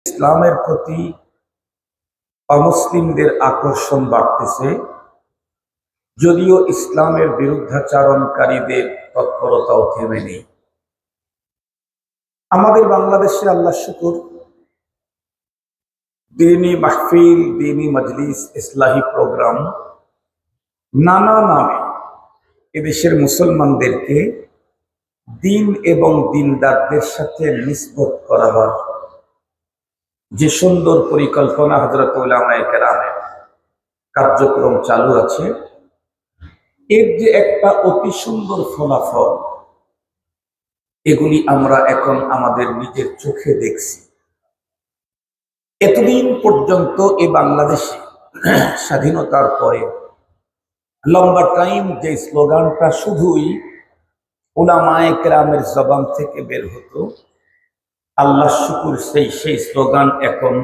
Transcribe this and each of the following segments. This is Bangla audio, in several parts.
ইসলামের প্রতি অমুসলিমদের আকর্ষণ বাড়তেছে, যদিও ইসলামের বিরুদ্ধাচারণকারীদের তৎপরতাও থেমে নেই। আমাদের বাংলাদেশে আল্লাহ শুকুর দ্বীনি মাহফিল, দ্বীনি মজলিস, ইসলাহি প্রোগ্রাম নানা নামে এদেশের মুসলমানদেরকে দিন এবং দিনদারদের সাথে নিসবত করাবার যে সুন্দর পরিকল্পনা হযরত উলামায়ে কেরামের কার্যক্রম চালু আছে, এর যে একটা অতি সুন্দর ফলাফল, এগুলি আমরা এখন আমাদের নিজের চোখে দেখছি। এতদিন পর্যন্ত এই বাংলাদেশে স্বাধীনতার পরে লম্বা টাইম যে স্লোগানটা শুধুই উলামায়ে কেরামের জবান থেকে বের হতো, আল্লাহ শুকুর সেই স্লোগান এখন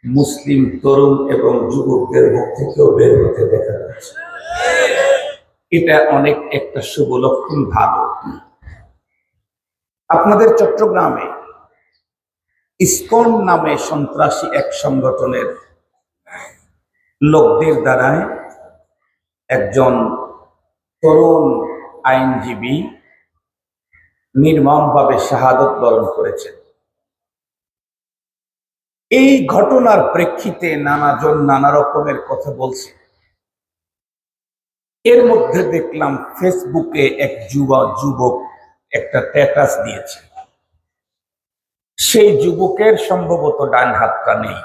মুসলিম তরুণ এবং যুবকদের মুখ থেকেও বের হতে দেখা যাচ্ছে। এটা অনেক একটা শুভ লক্ষণ। ভালো, আপনাদের চট্টগ্রামে ইসকন নামে সন্ত্রাসী এক সংগঠনের লোকদের দ্বারায় একজন তরুণ আইনজীবী নির্মমভাবে শাহাদত বরণ করেছেন। এই ঘটনার প্রেক্ষিতে নানাজন নানা রকমের কথা বলছে। এর মধ্যে দেখলাম ফেসবুকে এক যুবক একটা স্ট্যাটাস দিয়েছে। সেই যুবকের সম্ভবত ডান হাতটা নেই।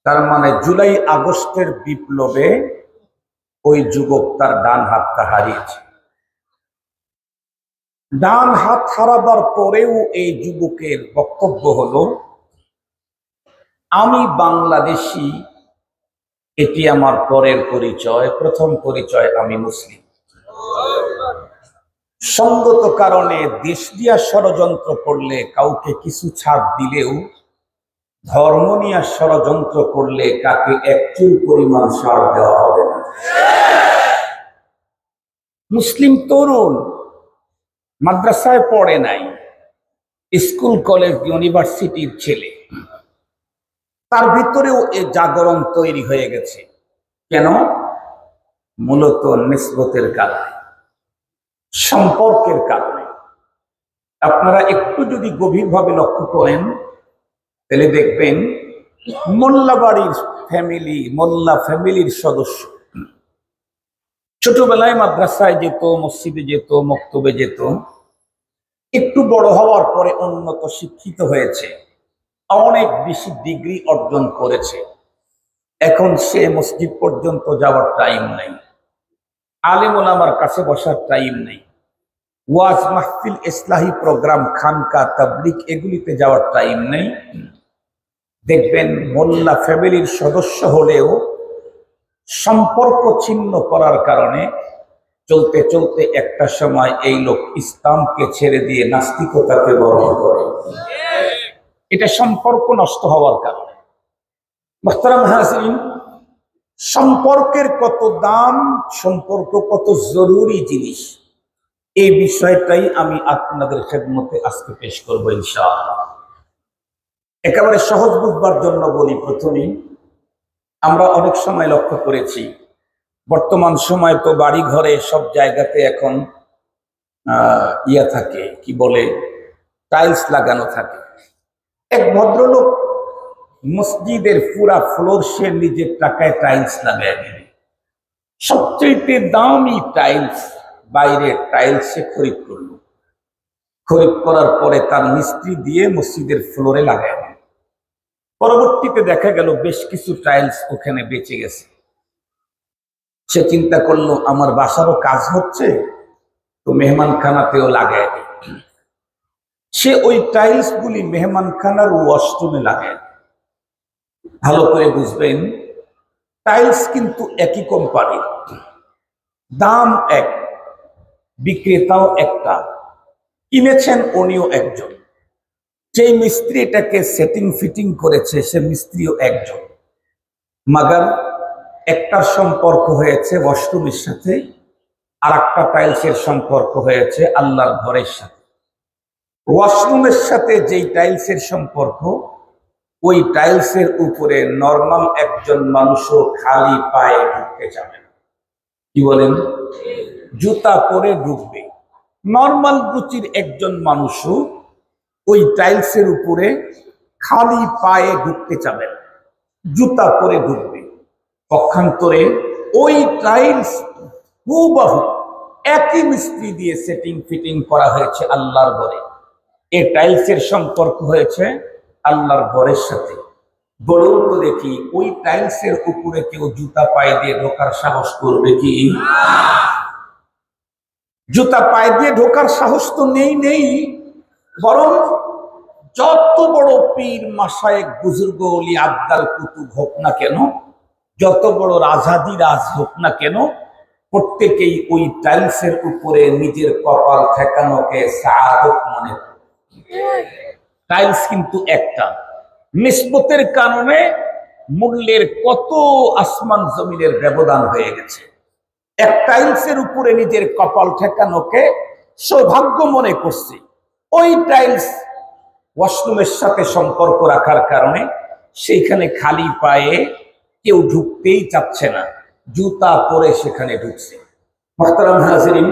তার মানে জুলাই আগস্টের বিপ্লবে ওই যুবক তার ডান হাতটা হারিয়েছে। ডান হাত হারাবার পরেও এই যুবকের বক্তব্য হলো, আমি বাংলাদেশি, এটি আমার পরের পরিচয়, প্রথম পরিচয় আমি মুসলিম। সঙ্গত কারণে দেশ দিয়া ষড়যন্ত্র করলে কাউকে কিছু ছাড় দিলেও ধর্ম নিয়ে ষড়যন্ত্র করলে কাকে এক চুল পরিমাণ ছাড় দেওয়া হবে না। মুসলিম তরুণ, মাদ্রাসায় পড়ে নাই, স্কুল কলেজ ইউনিভার্সিটির ছেলে, তার ভিতরেও এ জাগরণ তৈরি হয়ে গেছে। কেন? মূলত নিসবতের কারণে, সম্পর্কের কারণে। আপনারা একটু যদি গভীরভাবে লক্ষ্য করেন তাহলে দেখবেন মোল্লা বাড়ির ফ্যামিলি, মোল্লা ফ্যামিলির সদস্য ছোটবেলায় মাদ্রাসায় যেত, মসজিদে যেত, মক্তবে যেত, একটু বড় হওয়ার পরে উন্নত শিক্ষিত হয়েছে, অনেক বেশি ডিগ্রি অর্জন করেছে। এখন সে মসজিদ পর্যন্ত যাওয়ার টাইম নেই, আলেম ওলামার কাছে বসার টাইম নেই, ওয়াজ মাহফিল, ইসলাহি প্রোগ্রাম, খানকা, তাবলিগ এগুলিতে যাওয়ার টাইম নেই। দেখবেন মোল্লা ফ্যামিলির সদস্য হলেও সম্পর্ক ছিন্ন করার কারণে চলতে চলতে একটা সময় এই লোক ইসলামকে ছেড়ে দিয়ে নাস্তিকতাকে গ্রহণ করে। এটা সম্পর্ক নষ্ট হওয়ার কারণে। মুহতারাম হাজিরিন, সম্পর্কের কত দাম, সম্পর্ক কত জরুরি জিনিস, এই বিষয়টাই আমি আপনাদের খেদমতে আজকে পেশ করবো ইনশাআল্লাহ। একেবারে সহজ বুঝবার জন্য বলি, প্রথমেই আমরা অনেক সময় লক্ষ্য করেছি, বর্তমান সময় তো বাড়ি ঘরে সব জায়গাতে এখন থাকে, কি বলে, টাইলস লাগানো থাকে। এক ভদ্রলোক মসজিদের পুরা ফ্লোর সে নিজের টাকায় টাইলস লাগায় দিবে। সবচেয়ে দামি টাইলস, বাইরের টাইলস সে খরিদ করলো। খরিদ করার পরে তার মিস্ত্রি দিয়ে মসজিদের ফ্লোরে লাগায় দিল। পরবর্তীতে দেখা গেল বেশ কিছু টাইলস ওখানে বেঁচে গেছে। সে চিন্তা করলো, আমার বাসারও কাজ হচ্ছে, তো মেহমানখানাতেও লাগায় দিই। সে ওই টাইলস গুলি মেহমানখানার ওয়াশরুমে লাগায়। ভালো করে বুঝবেন, টাইলস কিন্তু একই কোম্পানির, দাম এক, বিক্রেতাও একটা, কিনেছেন উনিও একজন, যেই মিস্ত্রি এটাকে সেটিং ফিটিং করেছে সে মিস্ত্রিও একজন। মাগার একটার সম্পর্ক হয়েছে ওয়াশরুমের সাথে, আর একটা টাইলসের সম্পর্ক হয়েছে আল্লাহর ঘরের সাথে। ওয়াশরুমের সাথে যেই টাইলসের সম্পর্ক, ওই টাইলসের উপরে নরমাল একজন মানুষও খালি পায়ে ঢুকতে যাবে না। কি বলেন? জুতা পরে ঢুকবে। নরমাল রুচির একজন মানুষও ওই টাইলসের উপরে খালি পায়ে ঢুকতে যাবে না, জুতা পরে ঢুকবে। পক্ষান্তরে ওই টাইলস হুবহু একই মিস্ত্রি দিয়ে সেটিং ফিটিং করা হয়েছে আল্লাহর ঘরে। এই টাইলসের সম্পর্ক হয়েছে আল্লাহর ঘরের সাথে। বলুন তো দেখি, ওই টাইলসের উপরে কেউ জুতা পায়ে দিয়ে ঢোকার সাহস করবে কি? জুতা পায়ে দিয়ে ঢোকার সাহস তো নেই। বরং যত বড় পীর মাশায়েখ বুজুর্গ ওলি আব্দাল কুতুব হোক না কেন, যত বড় রাজাদি রাজ হোক না কেন, প্রত্যেকেই ওই টাইলসের উপরে নিজের কপাল ঠেকানোকে সাআদত মনে করে। টাইলস কিন্তু একটা, নিসবতের কারণে মূল্যের কত আসমান জমিনের ব্যবধান হয়ে গেছে। এক টাইলসের উপরে নিজের কপাল ঠেকানোকে সৌভাগ্য মনে করছে। ওই টাইলস ওয়াশরুমের সাথে সম্পর্ক রাখার কারণে সেইখানে খালি পায়ে কেউ ঢুকতেই চাচ্ছে না, জুতা পরে সেখানে ঢুকছে। মুহতারাম হাজিরিন,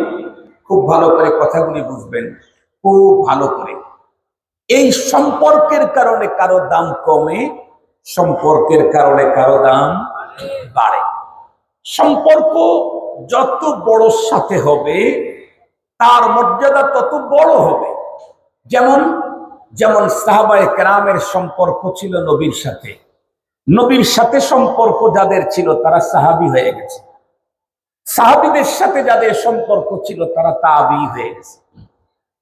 খুব ভালো করে কথাগুলি বুঝবেন, খুব ভালো করে। এই সম্পর্কের কারণে কারো দাম কমে, সম্পর্কের কারণে কারো দাম বাড়ে। সম্পর্ক যত বড় সাথে হবে তার মর্যাদা তত বড় হবে। যেমন যেমন সাহাবায়ে কেরামের সম্পর্ক ছিল নবীর সাথে, নবীর সাথে সম্পর্ক যাদের ছিল তারা সাহাবী হয়ে গেছে। সাহাবীদের সাথে যাদের সম্পর্ক ছিল তারা তাবী হয়ে গেছে।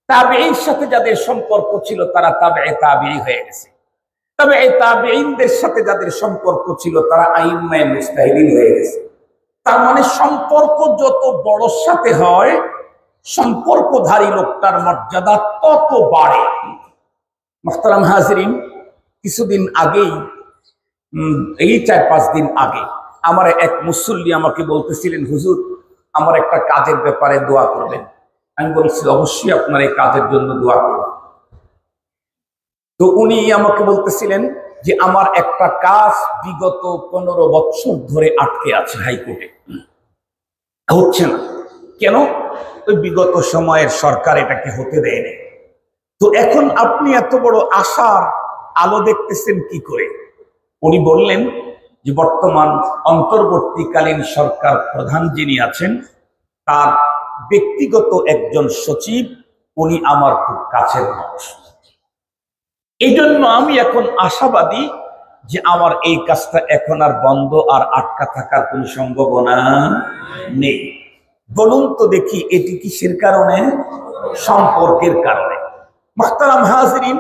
তাবেঈর সাথে যাদের সম্পর্ক ছিল তারা তাবেঈ তাবেঈ হয়ে গেছে। তাবেঈ তাবেঈনদের সাথে যাদের সম্পর্ক ছিল তারা আইম্মায়ে মুজতাহিদিন হয়ে গেছে। তার মানে সম্পর্ক যত বড় সাথে হয়, সম্পর্কধারী লোকটার মর্যাদা তত বাড়ে। মুহতারাম হাজিরিন, কিছুদিন আগেই, এই 4-5 দিন আগে আমার এক মুসল্লি আমাকে বলতেছিলেন, হুজুর আমার একটা কাজের ব্যাপারে দোয়া করবেন। আমি বলছি অবশ্যই আপনার এই কাজের জন্য দোয়া করব। তো উনি আমাকে বলতেছিলেন যে আমার একটা কাজ বিগত 15 বছর ধরে আটকে আছে হাইকোর্টে, হচ্ছে না। কেন? ওই বিগত সময়ের সরকার এটাকে হতে দেয়নি। তো এখন আপনি এত বড় আশার আলো দেখতেছেন কি করে? উনি বললেন যে বর্তমান অন্তর্বর্তীকালীন সরকার প্রধান যিনি আছেন তার ব্যক্তিগত একজন সচিব, উনি আমার খুব কাছের মানুষ। এই জন্য আমি এখন আশাবাদী যে আমার এই কাজটা এখন আর বন্ধ আর আটকা থাকার কোনো সম্ভাবনা নেই। বলুন তো দেখি, এটি কিসের কারণে? সম্পর্কের কারণে। মুহতারাম হাজিরিন,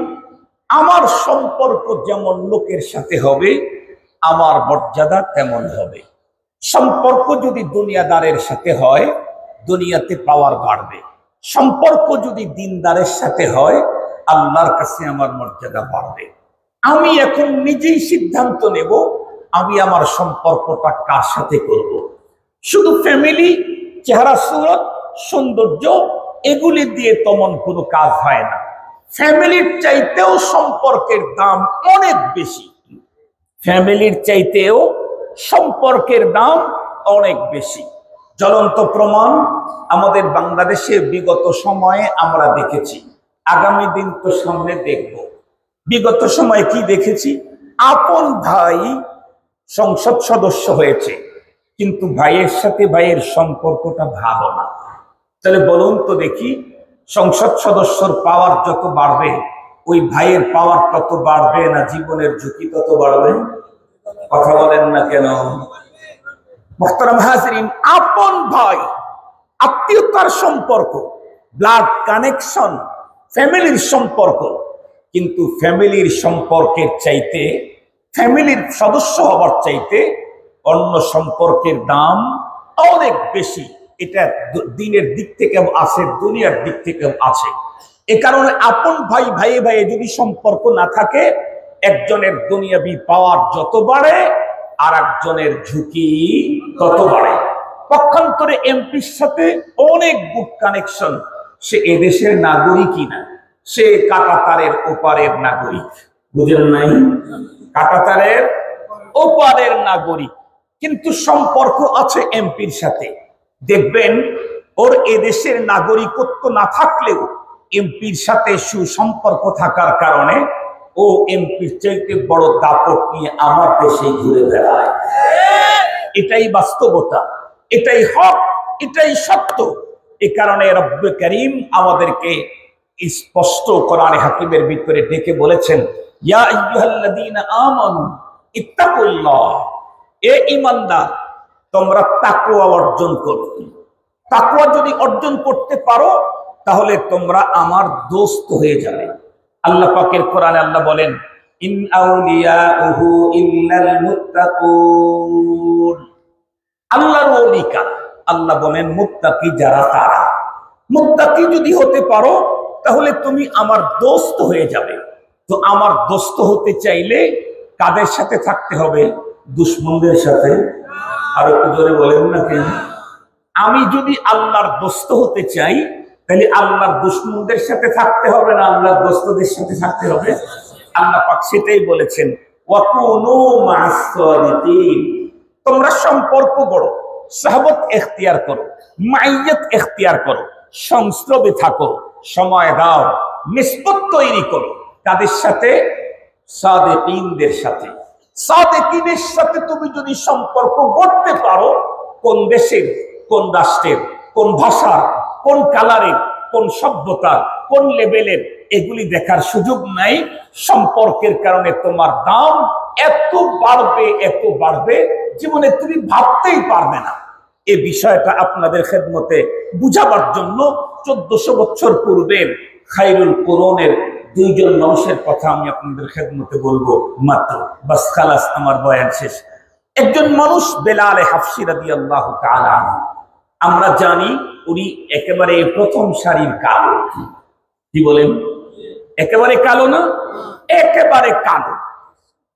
আমার সম্পর্ক যেমন লোকের সাথে হবে আমার মর্যাদা তেমন হবে। সম্পর্ক যদি দুনিয়াদারের সাথে হয় দুনিয়াতে পাওয়ার বাড়বে, সম্পর্ক যদি দিনদারের সাথে হয় আল্লাহর কাছে আমার মর্যাদা বাড়বে। আমি এখন নিজেই সিদ্ধান্ত নেব আমি আমার সম্পর্কটা কার সাথে করব। শুধু ফ্যামিলি, চেহারা সুরত, সৌন্দর্য এগুলি দিয়ে তেমন কোনো কাজ হয় না। ফ্যামিলির চাইতেও সম্পর্কের দাম অনেক বেশি, ফ্যামিলির চাইতেও সম্পর্কের দাম অনেক বেশি। জ্বলন্ত প্রমাণ আমাদের বাংলাদেশে বিগত সময়ে আমরা দেখেছি, আগামী দিন তো সামনে দেখব। বিগত সময়ে কি দেখেছি? আপন ভাই সংসদ সদস্য হয়েছে কিন্তু ভাইয়ের সাথে ভাইয়ের সম্পর্কটা ভালো না। তাহলে বলুন তো দেখি, সংসদ সদস্যর পাওয়ার যত বাড়বে ওই ভাইয়ের পাওয়ার তত বাড়বে না জীবনের ঝুঁকি তত বাড়বে? কথা বলেন না কেন? মুহতারাম হাজিরিন, আপন ভাই, আত্মীয়তার সম্পর্ক, ব্লাড কানেকশন, ফ্যামিলির সম্পর্ক, কিন্তু ফ্যামিলির সম্পর্কের চাইতে, ফ্যামিলির সদস্য হবার চাইতে অন্য সম্পর্কের দাম অনেক বেশি। এটা দিনের দিক থেকে আছে, দুনিয়ার দিক থেকে আছে। এ কারণে আপন ভাই ভাইয়ে ভাইয়ে যদি সম্পর্ক না থাকে, একজনের দুনিয়াবি পাওয়ার যত বাড়ে আর একজনের ঝুঁকি তত বাড়ে। পক্ষান্তরে এমপির সাথে অনেক গুড কানেকশন, সে এদেশের নাগরিকই না, সে কাঁটাতারের ওপারের নাগরিক। বুঝেন নাই? কাঁটাতারের ওপারের নাগরিক, কিন্তু সম্পর্ক আছে এমপির সাথে। দেখবেন ওর এদেশের নাগরিকত্ব না থাকলেও এমপির সাথে সুসম্পর্ক থাকার কারণে ও এমপির চাইতে বড় দাপট নিয়ে আমার দেশে ঘুরে বেড়ায়। এটাই বাস্তবতা, এটাই হক, এটাই সত্য। এ কারণে রব্বে করিম আমাদেরকে স্পষ্ট কোরআনে হাকিমের ভিতরে ডেকে বলেছেন, ইয়া আইয়ুহাল্লাযীনা আমানু ইত্তাকুল্লাহ, এ ঈমানদার তোমরা তাকওয়া অর্জন করো। তাকওয়া যদি অর্জন করতে পারো তাহলে তোমরা আমার দোস্ত হয়ে যাবে। আল্লাহ পাকের কোরআনে আল্লাহ বলেন, ইন আউলিয়াউহু ইল্লাল মুত্তাকুন, আল্লাহর ওলি কারা? আল্লাহ বলেন মুত্তাকি যারা তারা। মুত্তাকি যদি হতে পারো তাহলে তুমি আমার দোস্ত হয়ে যাবে। তো আমার দোস্ত হতে চাইলে কাদের সাথে থাকতে হবে? দুশমনদের সাথে। আর একটু জোরে বলেন না কেন? আমি যদি আল্লাহর দোস্ত হতে চাই তাহলে আল্লাহর দুশমনদের সাথে থাকতে হবে না আল্লাহর দোস্তদের সাথে থাকতে হবে? আল্লাহ পাক সেটাই বলেছেন, ওয়াকুনু মা'আস সাদিকিন, তোমরা সম্পর্ক গড়ো, সাহবত এখতিয়ার করো, মাইয়াত এখতিয়ার করো, সংস্রবে থাকো, সময় দাও, নিসবত তৈরি করো। তাদের সাথে? সাদিকিনদের সাথে। সাদিকিনের সাথে তুমি যদি সম্পর্ক গড়তে পারো, কোন দেশের, কোন রাষ্ট্রের, কোন ভাষার, কোন কালারের, কোন সভ্যতার, কোন লেভেলের, এগুলি দেখার সুযোগ নাই। সম্পর্কের কারণে তোমার দাম এত বাড়বে, এত বাড়বে, জীবনে তুমি ভাবতেই পারবে না। এই বিষয়টা আপনাদের খেদমতে বুঝাবার জন্য 1400 বছর পূর্বের খায়রুল কুরুনের দুইজন মানুষের কথা আমি আপনাদের খেদমতে বলবো মাত্র, বাস খালাস, আমার বয়ান শেষ। একজন মানুষ বেলাল হাফসি রাদিয়াল্লাহু তাআলা আনহু, আমরা জানি উনি একেবারে প্রথম সারির কালো। কি বলেন? একেবারে কালো না? একেবারে কালো।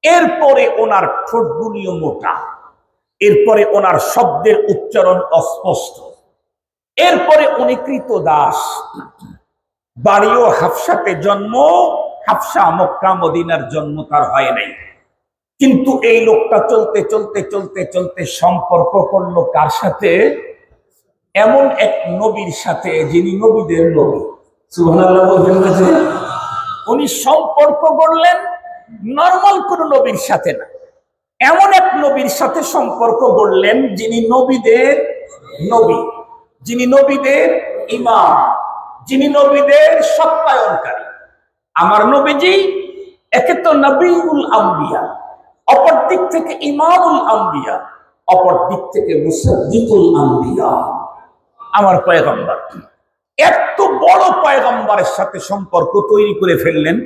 এরপরে ওনার ঠোঁটগুলিও মোটা, এরপরে ওনার শব্দের উচ্চারণ অস্পষ্ট, এরপরে উনি কৃতদাস, বাড়িও হাফসাতে জন্ম, হাফসা মক্কা মদিনার জন্ম তার হয় নাই। কিন্তু এই লোকটা চলতে চলতে চলতে চলতে সম্পর্ক করলো কার সাথে? এমন এক নবীর সাথে যিনি নবীদের নবী। সুবহানাল্লাহ বলবেন না? উনি সম্পর্ক গড়লেন নরমাল কোন নবীর সাথে না, এমন এক নবীর সাথে সম্পর্ক গড়লেন যিনি নবীদের নবী, যিনি নবীদের ইমাম, যিনি নবীদের সত্যায়নকারী। আমার নবীজি একে তো নবীউল আম্বিয়া, অপর দিক থেকে ইমামুল আম্বিয়া, অপর দিক থেকে মুসাদ্দিকুল আম্বিয়া। আমার পয়গম্বর এত বড় পয়গম্বরের সাথে সম্পর্ক তৈরি করে ফেললেন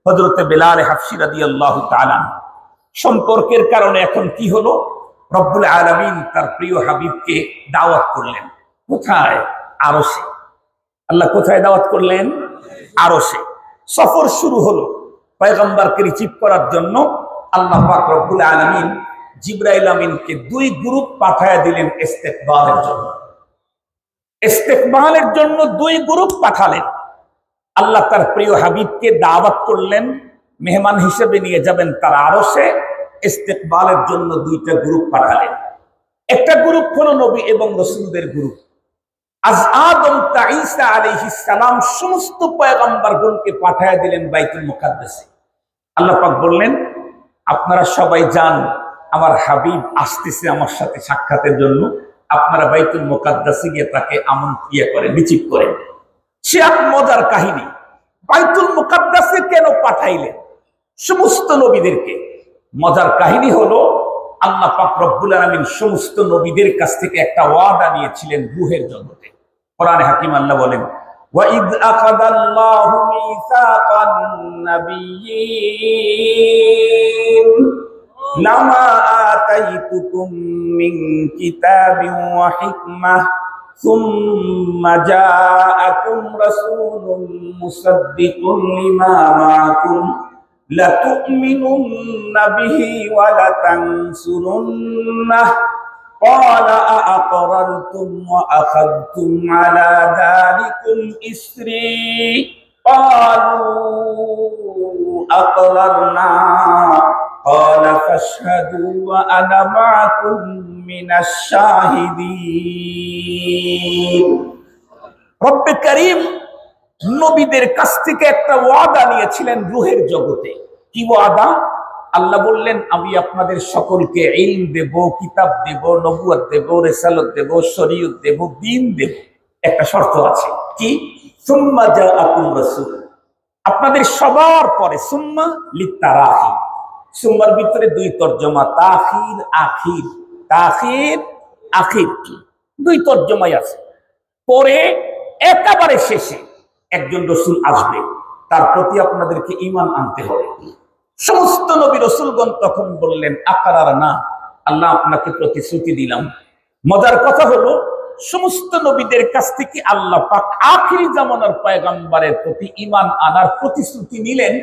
হযরতে বেলাল হাফসি রাদিয়াল্লাহু তাআলা। সম্পর্কের কারণে এখন কি হলো? রব্বুল আলামিন তার প্রিয় হাবিবকে দাওয়াত করলেন। কোথায়? আরশে। আল্লাহ কোথায় দাওয়াত করলেন? আরশে। সফর শুরু হলো। পয়গম্বরকে রিসিভ করার জন্য আল্লাহ পাক রব্বুল আলামিন জিবরাইল আমিনকে 2 গ্রুপ পাঠায়া দিলেন ইস্তেকবালের জন্য। ইস্তেকবালের জন্য 2 গ্রুপ পাঠালেন। আল্লাহ তার প্রিয় হাবিবকে দাওয়াত করলেন, মেহমান হিসেবে নিয়ে যাবেন তার আরশে। ইস্তেকবালের জন্য 2টা গ্রুপ পাঠালেন। একটা গ্রুপ হলো নবী এবং রাসূলদের গ্রুপ। আজ আদম তা ঈসা আলাইহিস সালাম সমস্ত পয়গম্বরগণকে পাঠায়া দিলেন বাইতুল মুকাদ্দাসে। আল্লাহ পাক বললেন, আপনারা সবাই যান, আমার হাবিব আসতেছে আমার সাথে সাক্ষাতের জন্য, আপনারা বাইতুল মুকাদ্দাসে গিয়ে তাকে আমন্ত্রণ করেন, রিসিভ করেন। সে এক মজার কাহিনী। বাইতুল মুকাদ্দাসে কেন পাঠাইলেন সমস্ত নবীদেরকে? মজার কাহিনী হলো, আল্লাহ পাক রব্বুল আলামিন সমস্ত নবীদের কাছ থেকে একটা ওয়াদা নিয়েছিলেন রূহের জগতে। কোরআনে হাকিম আল্লাহ বলেন, وَإِذْ أَخَذَ اللَّهُ مِيثَاقَ النَّبِيِّينَ لَمَا آتَيْتُكُم مِّن كِتَابٍ وَحِكْمَةٍ ثُمَّ جَاءَكُمْ رَسُولٌ مُصَدِّقٌ لِّمَا مَعَكُمْ لَتُؤْمِنُنَّ بِهِ وَلَتَنصُرُنَّهُ قال أأقررتم وأخذتم على ذلكم إسري أقررنا قال فاشهدوا وأنا معكم من الشاهدين রব্বে করিম নবীদের কাছ থেকে একটা ওয়াদা নিয়েছিলেন রূহের জগতে। কি ওয়াদা? আল্লাহ বললেন, আমি আপনাদের সকলকে ইলম দেব, কিতাব দেব, নবুয়ত দেব, রিসালাত দেব, শরীয়ত দেব, দ্বীন দেব। একটা শর্ত আছে, কি? সুম্মা জাআকুম রাসূল, আপনাদের সবার পরে। সুম্মা লিতারাহি, সুম্মার ভিতরে দুই তরজমা, তাখির আখির, তাখির আখির, দুই তরজমাই আছে। পরে একেবারে শেষে একজন রসুল আসবে, তার প্রতি আপনাদেরকে ঈমান আনতে হবে। সমস্ত নবী রসুলগণ তখন বললেন, আকরারনা, আল্লাহ আপনাকে প্রতিশ্রুতি দিলাম। মজার কথা হলো, সমস্ত নবীদের কাছ থেকে আল্লাহ পাক আখিরি জামানার পয়গম্বরের প্রতি ঈমান আনার প্রতিশ্রুতি নিলেন,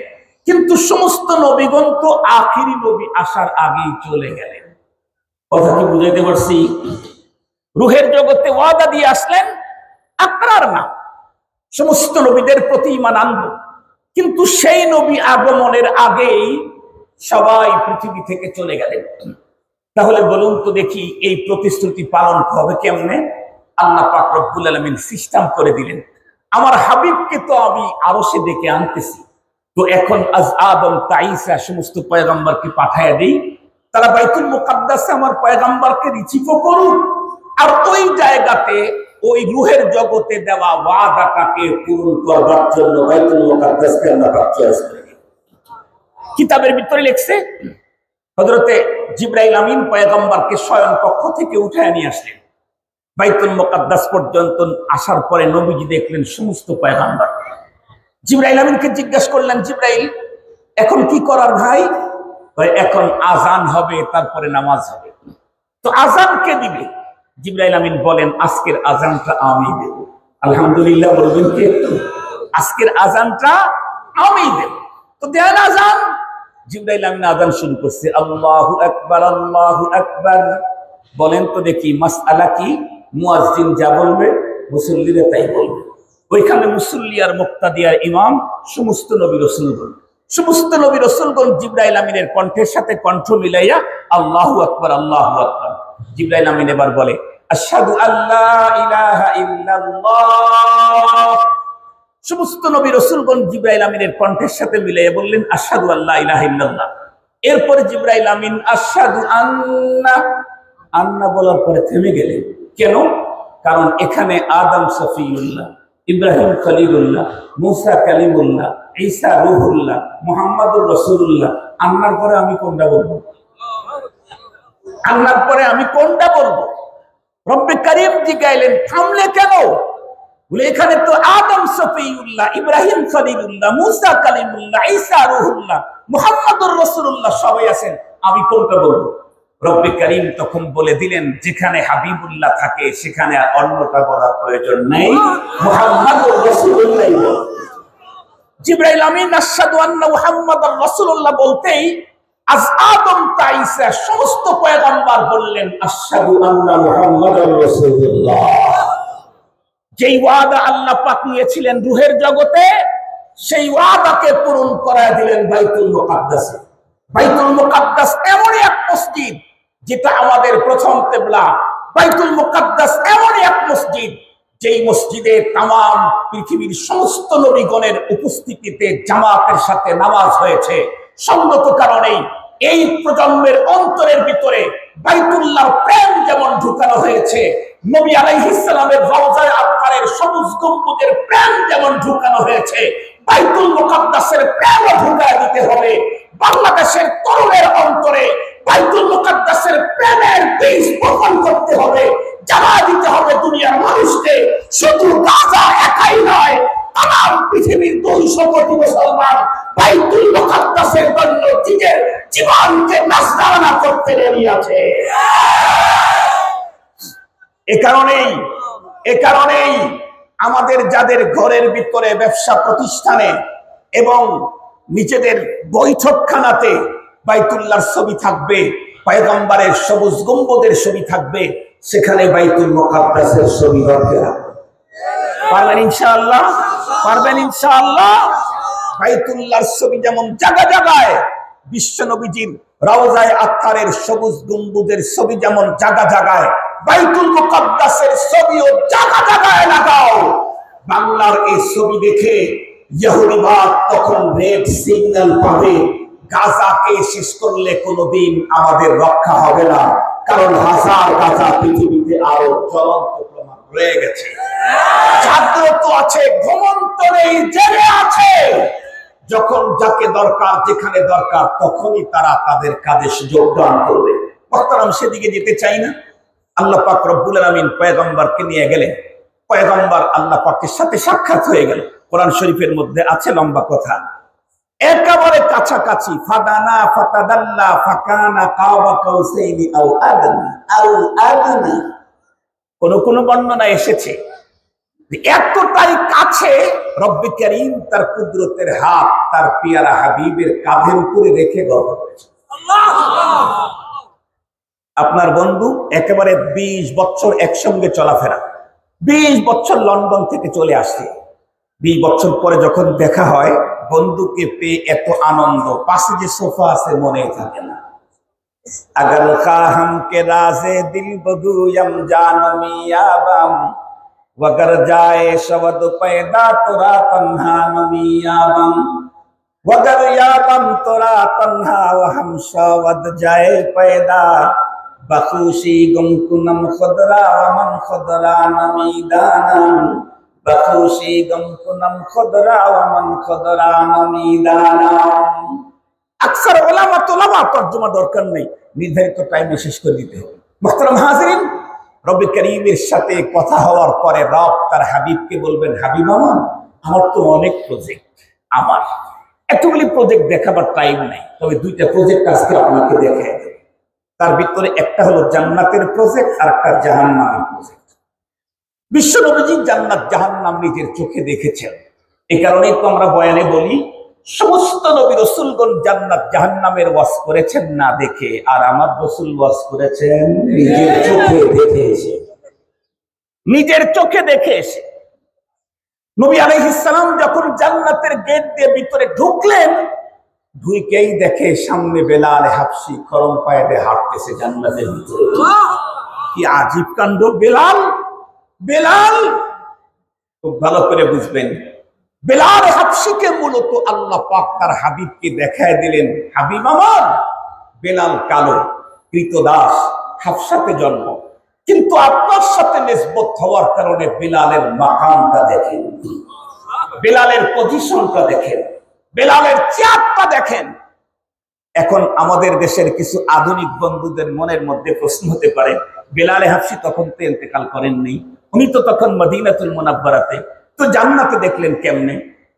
কিন্তু সমস্ত নবীগণ তো আখিরি নবী আসার আগেই চলে গেলেন। কথা কি বুঝাইতে পারছি? রূহের জগতে ওয়াদা দিয়ে আসলেন, আকরারনা, সমস্ত নবীদের প্রতি ঈমান আনব, কিন্তু সেই নবী আগমনের আগেই সবাই পৃথিবী থেকে চলে গেলেন। তাহলে বলুন তো দেখি, এই প্রতিশ্রুতি পালন হবে কেমনে? আল্লাহ পাক রব্বুল আলামিন সিস্টেম করে দিলেন। আমার হাবিবকে তো আমি আরশে ডেকে আনতেছি, তো এখন আজ আদম তা ঈসা সমস্ত পয়গম্বরকে পাঠায়া দেই, তারা বাইতুল মুকাদ্দাসে আমার পয়গম্বরকে রিসিভ করুন, আর ওই জায়গাতে ওই রূহের জগতে দেওয়া ওয়াদাটাকে পূরণ করবার জন্য বাইতুল মুকাদ্দাসকে আল্লাহ পাক চয়েস করে। কিতাবের ভিতরে লিখছে, হযরতে জিবরাইল আমিন পয়গম্বরকে শয়ন কক্ষ থেকে উঠায় নিয়ে আসলেন। বাইতুল মুকাদ্দাস পর্যন্ত আসার পরে নবীজি দেখলেন সমস্ত পয়গম্বর। জিবরাইল আমিনকে জিজ্ঞাসা করলেন, জিবরাইল এখন কি করার ভাই? এখন আজান হবে, তারপরে নামাজ হবে। তো আজান কে দিবে? জিবরাইল আমিন বলেন, আজকের আজানটা আমি দেব। আলহামদুলিল্লাহ বলবেন কি একটু? আজকের আজানটা আমি দেব। তো দেন আজান। জিবরাইল আমিন আজান শুরু করছে, আল্লাহু আকবার, আল্লাহু আকবার। বলেন তো দেখি মাসআলা কি? মুয়াজ্জিন যা বলবে মুসল্লিরা তাই বলবে। ওইখানে মুসল্লি আর মুক্তাদি আর ইমাম সমস্ত নবী রাসূলগণ, সমস্ত নবী রাসূলগণ জিবরাইল আমিনের কণ্ঠের সাথে কণ্ঠ মিলাইয়া আল্লাহু আকবার, আল্লাহু আকবার। জিবরাইল আমিন এবার বলে, আশহাদু আল্লা ইলাহা ইল্লাল্লাহ। সমস্ত নবী রাসূলগণ জিবরাইল আমিনের কণ্ঠের সাথে মিলাইয়া বললেন, আশহাদু আল্লা ইলাহা ইল্লাল্লাহ। এরপরে জিবরাইল আমিন আশহাদু আন্না, আন্না বলার পরে থেমে গেলেন। কেন? কারণ এখানে আদম সফিউল্লাহ, ইব্রাহিম খলিলুল্লাহ, মুসা কালিমুল্লাহ, ঈসা রূহুল্লাহ, মুহাম্মাদুর রাসূলুল্লাহ। আন্নার পরে আমি কোনটা বলবো? আন্নার পরে আমি কোনটা বলবো? রব্বে করিম জিগাইলেন, থামলে কেন? বলে এখানে তো আদম সফিউল্লাহ, ইব্রাহিম খলিলুল্লাহ, মুসা কালিমুল্লাহ, ঈসা রূহুল্লাহ, মুহাম্মাদুর রাসূলুল্লাহ সবাই আছেন, আমি কোনটা বলবো? রব্বে করিম তখন বলে দিলেন, যেখানে হাবিবুল্লাহ থাকে সেখানে আর অন্যটা বলার প্রয়োজন নেই, মুহাম্মাদুর রাসূলুল্লাহ বল। জিবরাইল আমিন আশহাদু আন্না মুহাম্মাদুর রাসূলুল্লাহ বলতেই আজ আদম তা ঈসা সমস্ত পয়গম্বর বললেন, আশহাদু আন্না মুহাম্মাদুর রাসূলুল্লাহ। যেই ওয়াদা আল্লাহ পাক নিয়েছিলেন রূহের জগতে, সেই ওয়াদাকে পূরণ করায় দিলেন বাইতুল মুকাদ্দাসে। বাইতুল মুকাদ্দাস এমন এক মসজিদ যেটা আমাদের প্রথম কিবলা। বাইতুল মুকাদ্দাস এমন এক মসজিদ যেই মসজিদে তামাম পৃথিবীর সমস্ত নবীগণের উপস্থিতিতে জামাতের সাথে নামাজ হয়েছে। সঙ্গত কারণেই এই প্রজন্মের অন্তরের ভিতরে বাইতুল্লাহর প্রেম যেমন ঢুকানো হয়েছে, নবী আলাইহিস সালামের রওজায়ে আতহারের সবুজ গম্বুজের প্রেম যেমন ঢুকানো হয়েছে, বাইতুল মুকাদ্দাসের প্রেমও ঢুকায় দিতে হবে। বাংলাদেশের তরুণের অন্তরে বাইতুল মুকাদ্দাসের প্রেমের বীজ বপন করতে হবে, জানা দিতে হবে দুনিয়ার মানুষকে। শুধু গাজা একাই নয়, তাম পৃথিবীর 200 কোটি মুসলমান বাইতুল মুকাদ্দাসের জন্য নিজের জীবনকে নাজরানা করতে রেডি আছে। এ কারণেই আমাদের যাদের ঘরের ভিতরে ব্যবসা প্রতিষ্ঠানে এবং নিজেদের বৈঠকখানাতে বাইতুল্লাহর ছবি থাকবে, পয়গম্বরের সবুজ গম্বুজের ছবি থাকবে, সেখানে বাইতুল মুকাদ্দাসের ছবি রাখতে হবে। পারবেন ইনশাআল্লাহ? পারবেন ইনশাআল্লাহ? বাইতুল্লাহর ছবি যেমন জায়গা জায়গায়, বিশ্ব নবীজির রওজায়ে আতহারের সবুজ গম্বুজের ছবি যেমন জায়গা জায়গায়, বাইতুল মুকাদ্দাসের ছবিও জায়গা জায়গায় লাগাও। বাংলার এই ছবি দেখে ইহুদিবাদ তখন রেড সিগন্যাল পাবে। গাজাকে শেষ করলে কোনোদিন আমাদের রক্ষা হবে না, কারণ হাজার গাজা পৃথিবীতে আরো জ্বলন্ত প্রমাণ রয়ে গেছে। জাগ্রত আছে, ঘুমন্ত নেই, জেগে আছে। যখন যাকে দরকার, যেখানে দরকার, তখনই তারা তাদের কাজে যোগদান করবে। বক্তারাম সেদিকে যেতে চাই না। আল্লাহ পাক রব্বুল আলামিন পয়গম্বরকে নিয়ে গেলেন। পয়গম্বর আল্লাহ পাকের সাথে সাক্ষাৎ হয়ে গেল। কোরআন শরীফের মধ্যে আছে লম্বা কথা, একেবারে কাছাকাছি। ফাদানা ফাতাদাল্লা ফাকানা কাবা কাউসাইনি আও আদনা। কোন বর্ণনা এসেছে এতটাই কাছে রব্বে কারীম তার কুদরতের হাত তার পিয়ারা হাবিবের কাঁধের উপরে রেখে গল্প করেছে। আপনার বন্ধু একেবারে 20 বছর একসঙ্গে চলাফেরা, 20 বছর লন্ডন থেকে চলে আসছে। 20 বছর পরে যখন দেখা হয়, বন্ধুকে পেয়ে এত আনন্দ, পাশে যে সোফা আছে মনে থাকে না। अगर हम के राजे दिल बगुयम जानमियाबम वगर जाए शवद पैदा तोरा तन्हा नमियाबम वगर याबम तोरा तन्हा वहम शवद जाए पैदा बखुशी गुमकुनम खुदरा वमन खुदरा नमीदानम बखुशी गुमकुनम खुदरा वमन खुदरा नमीदानम। আকসার ওলামা তোলামা তর্জমা দরকার নেই, নির্ধারিত টাইমে শেষ করে দিতে হবে। মুহতারাম হাজিরিন, রব্বে কারীমের সাথে কথা হওয়ার পরে রব তার হাবিবকে বলবেন, হাবিব আমার তো অনেক প্রজেক্ট, আমার এতগুলি প্রজেক্ট দেখাবার টাইম নাই, তবে 2টা প্রজেক্ট আজকে আপনাকে দেখাই দেব। তার ভিতরে একটা হলো জান্নাতের প্রজেক্ট আর একটা জাহান্নামের প্রজেক্ট। বিশ্ব নবীজি জান্নাত জাহান্নাম নিজের চোখে দেখেছেন। এই কারণেই তো আমরা বয়ানে বলি, সমস্ত নবী রাসূলগণ জান্নাত জাহান্নামের ওয়াজ করেছেন না দেখে, আর আমার রাসূল ওয়াজ করেছেন নিজের চোখে দেখে এসে। নিজের চোখে দেখে এসে নবী আলাইহিস সালাম যখন জান্নাতের গেট দিয়ে ভিতরে ঢুকলেন, ঢুকেই দেখে সামনে বেলাল হাবশী খরম পায়ে দিয়ে হাঁটতেছে জান্নাতের ভিতরে। কি আজীব কাণ্ড! বেলাল খুব ভালো করে বুঝবেন, বেলাল হাবশীকে মূলত আল্লাহ পাক তার হাবিবকে দেখায় দিলেন, হাবিব আমার। বেলাল কালো কৃতদাস, হাবশাতে জন্ম, কিন্তু আপনার সাথে নিসবত হওয়ার কারণে বেলালের মাকামটা দেখেন, বেলালের পজিশনটা দেখেন, বেলালের চেয়ারটা দেখেন। এখন আমাদের দেশের কিছু আধুনিক বন্ধুদের মনের মধ্যে প্রশ্ন হতে পারে, বেলাল হাবশী তখন তো ইন্তেকাল করেননি, উনি তো তখন মদিনাতুল মুনাওয়ারাতে, তো জান্নাতে দেখলেন কেমনে?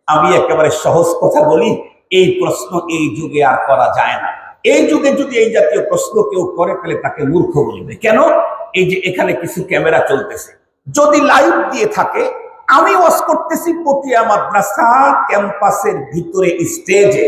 আমি একেবারে সহজ কথা বলি, এই প্রশ্ন এই যুগে আর করা যায় না। এই যুগে যদি এই জাতীয় প্রশ্ন কেউ করে তাহলে তাকে মূর্খ বলবে। কেন? এই যে এখানে কিছু ক্যামেরা চলতেছে, যদি লাইভ দিয়ে থাকে, আমি ওয়াজ করতেছি পটিয়া মাদ্রাসা ক্যাম্পাসের ভিতরে স্টেজে,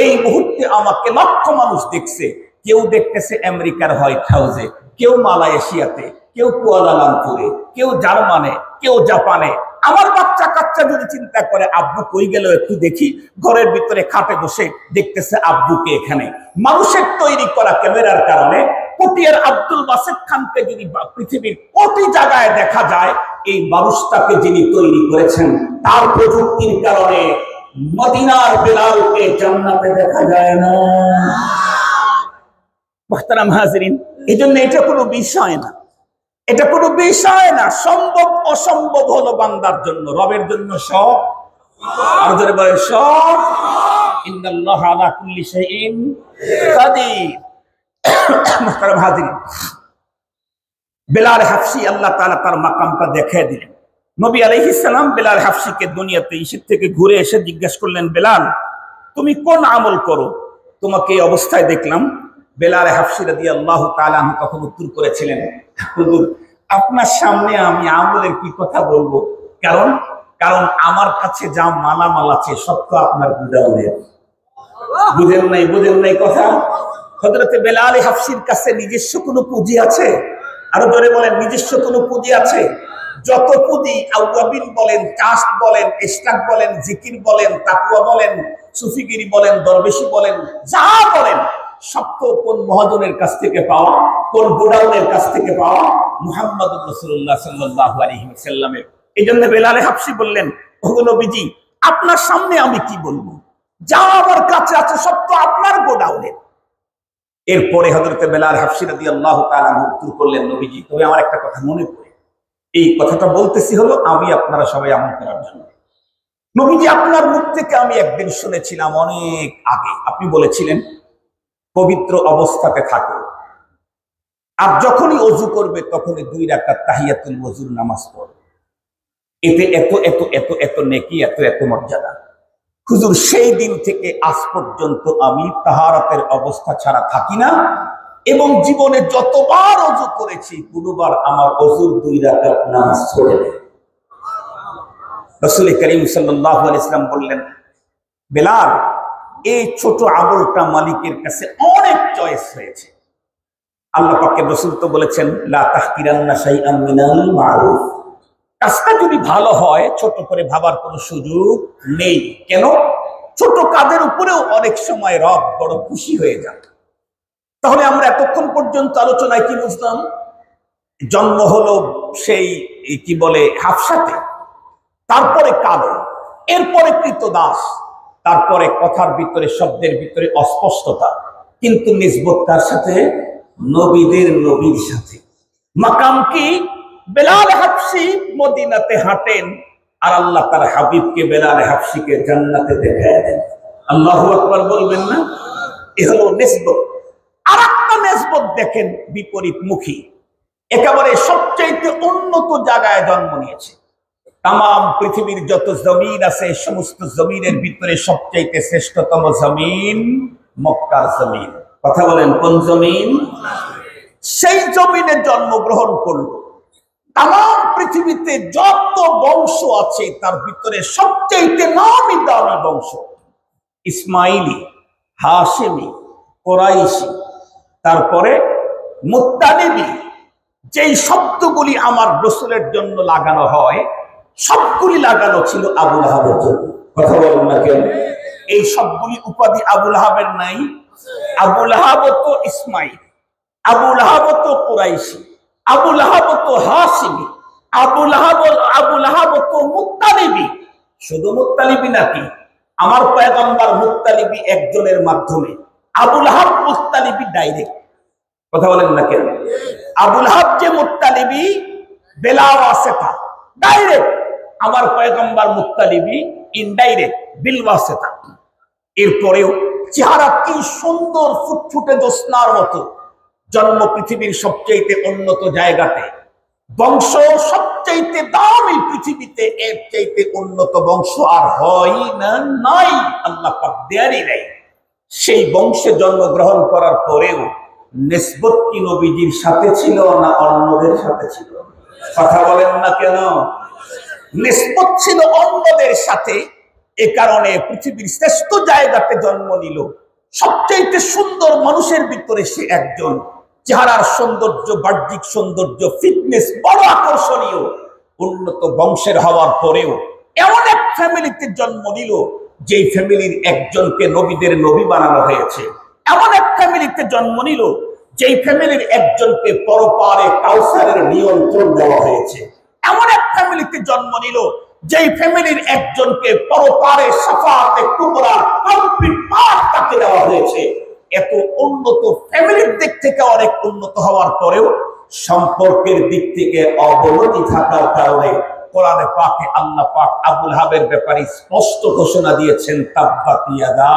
এই মুহূর্তে আমাকে লক্ষ মানুষ দেখছে। কেউ দেখতেছে আমেরিকার হোয়াইট হাউসে, কেউ মালয়েশিয়াতে, কেউ কুয়ালালামপুরে, কেউ জার্মানে, কেউ জাপানে। আমার বাচ্চা কাচ্চা যদি চিন্তা করে আব্বু কই গেল একটু দেখি, ঘরের ভিতরে খাটে বসে দেখতেছে আব্বুকে এখানে। মানুষের তৈরি করা ক্যামেরার কারণে পটিয়ার আব্দুল বাসেত খানকে যদি পৃথিবীর কোটি জায়গায় দেখা যায়, এই মানুষটাকে যিনি তৈরি করেছেন তার প্রযুক্তির কারণে মদিনার বেলালকে জান্নাতে দেখা যায় না। মুহতারাম হাজিরিন, এজন্য এটা কোনো বিষয় না, এটা কোনো বিষয় না। সম্ভব অসম্ভব হলো বান্দার জন্য, রবের জন্য সব। আর জোরে বলেন সব। ইন্নাল্লাহা আলা কুল্লি শাইইন কাদির। মুহতারাম হাজিরিন, বেলাল হাবশী আল্লাহ তাআলা তার মাকামটা দেখিয়ে দিলেন। নবী আলাইহিস সালাম বেলাল হাবশীকে দুনিয়াতে ইসের থেকে ঘুরে এসে জিজ্ঞাসা করলেন, বেলাল তুমি কোন আমল করো? তোমাকে এই অবস্থায় দেখলাম। বেলাল হাবশী রাদিয়াল্লাহু তাআলা আনহু তখন উত্তর করেছিলেন, হুজুর আপনার সামনে আমি আমলের কি কথা বলবো, কারণ আমার কাছে যা মালামাল আছে সব তো আপনার গুদাউনের। বুঝেন নাই কথা? হযরতে বেলাল হাবশীর কাছে নিজস্ব কোনো পুঁজি আছে? আরো জোরে বলেন, নিজস্ব কোনো পুঁজি আছে? যত পুঁজি আউয়াবিন বলেন, চাষ্ট বলেন, ইশরাক বলেন, জিকির বলেন, তাকওয়া বলেন, সুফিগিরি বলেন, দরবেশি বলেন, যা বলেন সব তো কোন মহাজনের কাছ থেকে পাওয়া, কোন গোডাউনের কাছ থেকে পাওয়া? মুহাম্মদুর রাসূলুল্লাহ সাল্লাল্লাহু আলাইহি ওয়াসাল্লামের। এইজন্য বেলাল হাবশী বললেন, ওগো নবীজি, আপনার সামনে আমি কি বলবো? যা আমার কাছে আছে সব তো আপনার গোডাউনের। এরপরে হযরতে বেলাল হাবশী রাদিয়াল্লাহু তাআলা উত্তর করলেন, নবীজি, তবে আমার একটা কথা মনে পড়ে, এই কথাটা বলতেছি হলো আমি আপনারা সবাই আমল করার জন্য। নবীজি, আপনার মুখ থেকে আমি একদিন শুনেছিলাম অনেক আগে, আপনি বলেছিলেন পবিত্র অবস্থাতে থাকো, আর যখনই ওযু করবে তখনই 2 রাকাত তাহিয়াতুল ওযুর নামাজ পড়ো, এতে এত এত এত এত নেকি, এত এত মর্যাদা। হুজুর, সেই দিন থেকে আজ পর্যন্ত আমি তাহারাতের অবস্থা ছাড়া থাকি না, এবং জীবনে যতবার ওযু করেছি কোনোবার আমার ওযুর 2 রাকাত নামাজ ছুটে নেই। রাসূল করিম সাল্লাল্লাহু আলাইহি ওয়াসাল্লাম বললেন, বেলাল, এই ছোট আমলটা মালিকের কাছে অনেক চয়েস হয়েছে। আল্লাহ পাকের রাসূল তো বলেছেন, লা তাহকিরান্না শাইআন মিনাল মারুফ। কাজটা যদি ভালো হয় ছোট করে ভাবার কোনো সুযোগ নেই। কেন? ছোট কাজের উপরেও অনেক সময় রব বড় খুশি হয়ে যায়। তাহলে আমরা এতক্ষণ পর্যন্ত আলোচনায় কি বুঝলাম? জন্ম হলো সেই কি বলে হাফসাতে, তারপরে কালো, এরপরে কৃতদাস, তারপরে কথার ভিতরে শব্দের ভিতরে অস্পষ্টতা, কিন্তু নিসবত কার সাথে? নবীদের নবীর সাথে। মাকাম কি? বেলাল হাবশী মদিনাতে হাঁটেন আর আল্লাহ তার হাবিবকে বেলাল হাবশীকে জান্নাতে দেখায় দেন। আল্লাহু আকবার বলবেন না? এ হলো নিসবত। আর একটা নিসবত দেখেন বিপরীতমুখী, একেবারে সবচাইতে উন্নত জায়গায় জন্ম নিয়েছে। তাম পৃথিবীর যত জমিন আছে সমস্ত জমিনের ভিতরে সবচাইতে শ্রেষ্ঠতম জমিন মক্কার জমিন। কথা বলেন, কোন জমিন? সেই জমিনে জন্মগ্রহণ করলো। তাম পৃথিবীতে যত বংশ আছে তার ভিতরে সবচাইতে নামি দামি বংশ ইসমাইলি, হাশেমি, কোরাইশি, তারপরে মুত্তালিবি। যেই শব্দগুলি আমার রাসূলের জন্য লাগানো হয় সবগুলি লাগানো ছিল আবু লাহাবের জন্য। কথা বলুন না কেন? এই সবগুলি উপাধি আবু লাহাবের নাই? আবু লাহাব তো ইসমাইল, আবু লাহাব তো কুরাইশি, আবু লাহাব তো হাশিমি, আবু লাহাব তো মুত্তালিবি। শুধু মুত্তালিবি নাকি, আমার পয়গম্বর মুত্তালিবি একজনের মাধ্যমে, আবু লাহাব মুত্তালিবি ডাইরেক্ট। কথা বলেন না কেন? আবু লাহাব যে মুত্তালিবি বেলা ওয়াসিতা ডাইরেক্ট, আমার পয়গম্বর মুত্তালিবি ইনডাইরেক্ট বিল ওয়াসিতা। এরপরেও চেহারা কি সুন্দর, ফুটফুটে জ্যোৎস্নার মতো, জন্ম পৃথিবীর সবচাইতে উন্নত জায়গাতে, বংশ সবচাইতে দামি পৃথিবীতে, এর চাইতে উন্নত বংশ আর হয় না, নাই, আল্লাহ পাক দেয়ারই নাই। সেই বংশে জন্মগ্রহণ করার পরেও নিসবত কি নবীজির সাথে ছিল না অন্যদের সাথে ছিল? কথা বলেন না কেন? নিসবত ছিল অন্যদের সাথে। এ কারণে পৃথিবীর শ্রেষ্ঠ জায়গাতে জন্ম নিল, সবচাইতে সুন্দর মানুষের ভিতরে সে একজন। চেহারার সৌন্দর্য, বাহ্যিক সৌন্দর্য, ফিটনেস বড় আকর্ষণীয়। উন্নত বংশের হওয়ার পরেও এমন এক ফ্যামিলিতে জন্ম নিল যেই ফ্যামিলির একজনকে নবীদের নবী বানানো হয়েছে। এমন এক ফ্যামিলিতে জন্ম নিল যেই ফ্যামিলির একজনকে পরপারে কাউসারের নিয়ন্ত্রণ দেওয়া হয়েছে। এমন এক ফ্যামিলিতে জন্ম নিল যেই ফ্যামিলির একজনকে পরপারে শাফাআতে কুবরা কমপ্লিট পাঠ তাকে দেওয়া হয়েছে। এত উন্নত ফ্যামিলির দিক থেকে অনেক উন্নত হওয়ার পরেও সম্পর্কের দিক থেকে অবনতি থাকার কারণে কোরআনে পাকে আল্লাহ পাক আবু লাহাবের ব্যাপারে স্পষ্ট ঘোষণা দিয়েছেন, তাব্বাত ইয়াদা।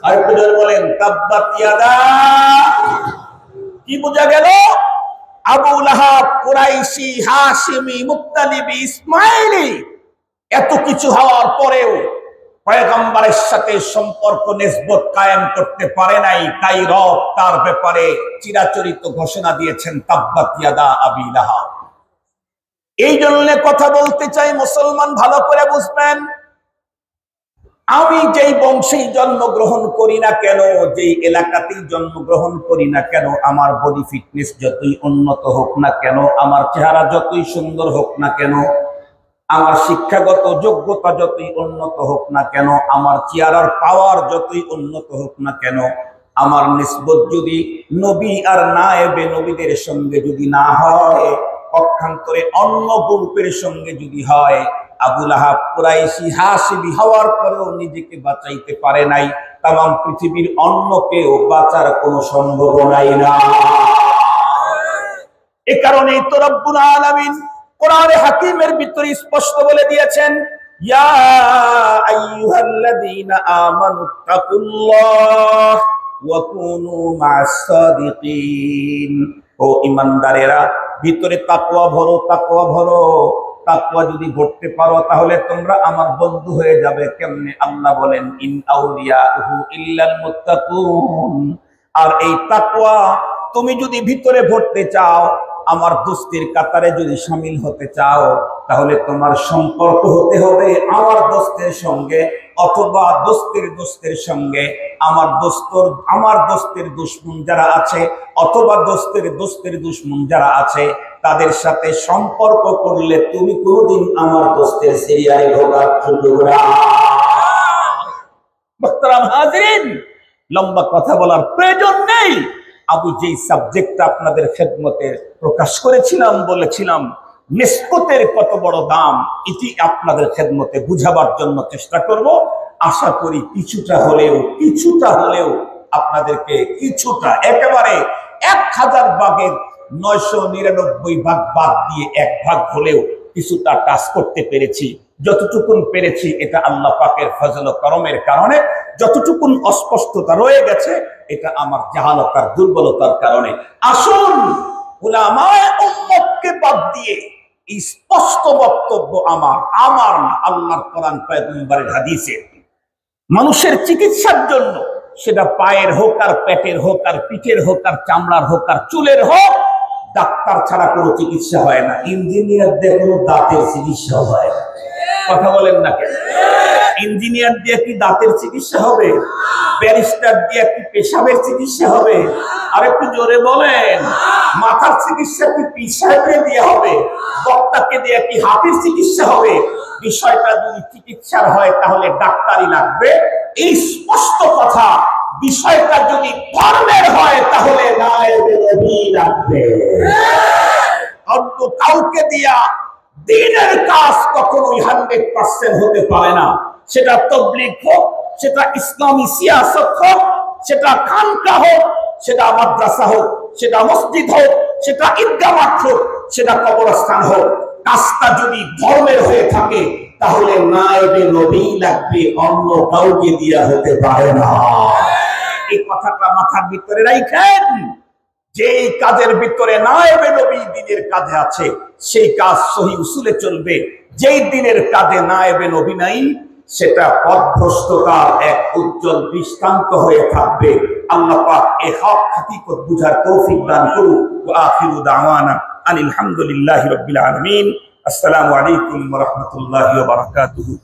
আরেকটু জোরে বলেন, তাব্বাত ইয়াদা। কি বোঝা গেল? আবু লাহাব কুরাইশি, হাশিমি, মুত্তালিবি, ইসমাইলি এত কিছু হওয়ার পরেও পয়গম্বরের সাথে সম্পর্ক নিসবত কায়েম করতে পারে নাই। তাই রব তার ব্যাপারে চিরাচরিত ঘোষণা দিয়েছেন, তাব্বাত ইয়াদা আবি লাহাব। এই জন্য কথা বলতে চাই, মুসলমান ভালো করে বুঝবেন, আমি যেই বংশেই জন্মগ্রহণ করি না কেন, যেই এলাকাতেই জন্মগ্রহণ করি না কেন, আমার বডি ফিটনেস যতই উন্নত হোক না কেন, আমার চেহারা যতই সুন্দর হোক না কেন, আমার শিক্ষাগত যোগ্যতা যতই উন্নত হোক না কেন, আমার চেহারার পাওয়ার যতই উন্নত হোক না কেন, আমার নিসবত যদি নবী আর নায়েবে নবীদের সঙ্গে যদি না হয়, পক্ষান্তরে অন্য গ্রুপের সঙ্গে যদি হয়, আবুল আহাব কুরাইশি হাসিবি হওয়ার পরেও নিজেকে বাঁচাইতে পারে নাই, তামাম পৃথিবীর অন্য কেউ বাঁচার কোনো সম্ভাবনাই না। এ কারণেই তো রব্বুল আলামিন কোরআনে হাকিমের ভিতরে স্পষ্ট বলে দিয়েছেন, ইয়া আইয়ুহাল্লাযীনা আমানুত্তাকুল্লাহ ওয়া কুনু মা'আস সাদিকিন। ও ঈমানদারেরা, ভিতরে তাকওয়া ভরো, তাকওয়া ভরো। তাকওয়া যদি ভরতে পারো তাহলে তোমরা আমার বন্ধু হয়ে যাবে। কেমনে? আল্লাহ বলেন, ইন আউলিয়াহু ইল্লাল মুত্তাকুন। আর এই তাকওয়া তুমি যদি ভিতরে ভরতে চাও, আমার দোস্তের কাতারে যদি শামিল হতে চাও, তাহলে তোমার সম্পর্ক হতে হবে আমার দোস্তের সঙ্গে, অথবা দোস্তের সঙ্গে আমার দোস্তের দুশমন যারা আছে, অথবা দোস্তের দুশমন যারা আছে, তাদের সাথে সম্পর্ক করলে তুমি কোনদিন আমার দোস্তের সিরিয়ায় ঢোকার সুযোগ না। মুহতারাম হাজিরিন, লম্বা কথা বলার প্রয়োজন নেই। আমি যেই সাবজেক্টটা আপনাদের খেদমতে প্রকাশ করেছিলাম, বলেছিলাম নিসবতের কত বড় দাম, এটি আপনাদের খেদমতে বুঝাবার জন্য চেষ্টা করব। আশা করি কিছুটা হলেও আপনাদেরকে একেবারে 1000 ভাগের 999 ভাগ বাদ দিয়ে 1 ভাগ হলেও কিছুটা টাচ করতে পেরেছি। যতটুকুন পেরেছি এটা আল্লাহ পাকের ফজল ও করমের কারণে, যতটুকুন অস্পষ্টতা রয়ে গেছে এটা আমার জাহালতার দুর্বলতার কারণে। আসুন উলামায়ে উম্মতকে বাদ দিয়ে এই স্পষ্ট বক্তব্য আমার না, আল্লাহর কোরআন পয়গম্বরের হাদিসে, মানুষের চিকিৎসার জন্য, সেটা পায়ের হোক আর পেটের হোক আর পিঠের হোক আর চামড়ার হোক আর চুলের হোক, ডাক্তার ছাড়া কোনো চিকিৎসা হয় না। ইঞ্জিনিয়ার দিয়ে কোনো দাঁতের চিকিৎসা হয় না। কথা বলেন না কেন? ইঞ্জিনিয়ার দিয়ে কি দাঁতের চিকিৎসা হবে? ব্যারিস্টার দিয়ে কি পেশাবের চিকিৎসা হবে? আর একটু জোরে বলেন। মাথার চিকিৎসা কি পিসাবে দিয়ে হবে? বক্তাকে দিয়ে কি হাতের চিকিৎসা হবে? বিষয়টা যদি চিকিৎসার হয় তাহলে ডাক্তারই লাগবে, এই স্পষ্ট কথা। বিষয়টা যদি ধর্মের হয় তাহলে নায়েবে নবী লাগবে। অন্য কাউকে দিয়া দ্বীনের কাজ কখনোই 100% হতে পারে না। সেটা তাবলীগ হোক, সেটা ইসলামী সিয়াসত হোক, সেটা খানকা হোক, সেটা মাদ্রাসা হোক, সেটা মসজিদ হোক, সেটা ঈদগাহ মাঠ হোক, সেটা কবরস্থান হোক, কাজটা যদি ধর্মের হয়ে থাকে তাহলে নায়েবে নবী লাগবে, অন্য কাউকে দিয়া হতে পারে না। এই কথাটা মাথার ভিতরে রাখেন। যেই কাজের ভিতরে নায়েবে নবী দ্বীনের কাজে আছে, সেই কাজ সহিহ উসুলে চলবে। যেই দ্বীনের কাজে নায়েবে নবী নাই, সেটা পথভ্রষ্টতার এক উজ্জ্বল দৃষ্টান্ত হয়ে থাকবে। আল্লাহ পাক এই হক হাকিকত বুঝার তৌফিক দান করুন। ওয়া আখিরু দাওয়ানা আলহামদুলিল্লাহি রাব্বিল আলামিন। আসসালামু আলাইকুম ওয়া রাহমাতুল্লাহি ওয়া বারাকাতুহু।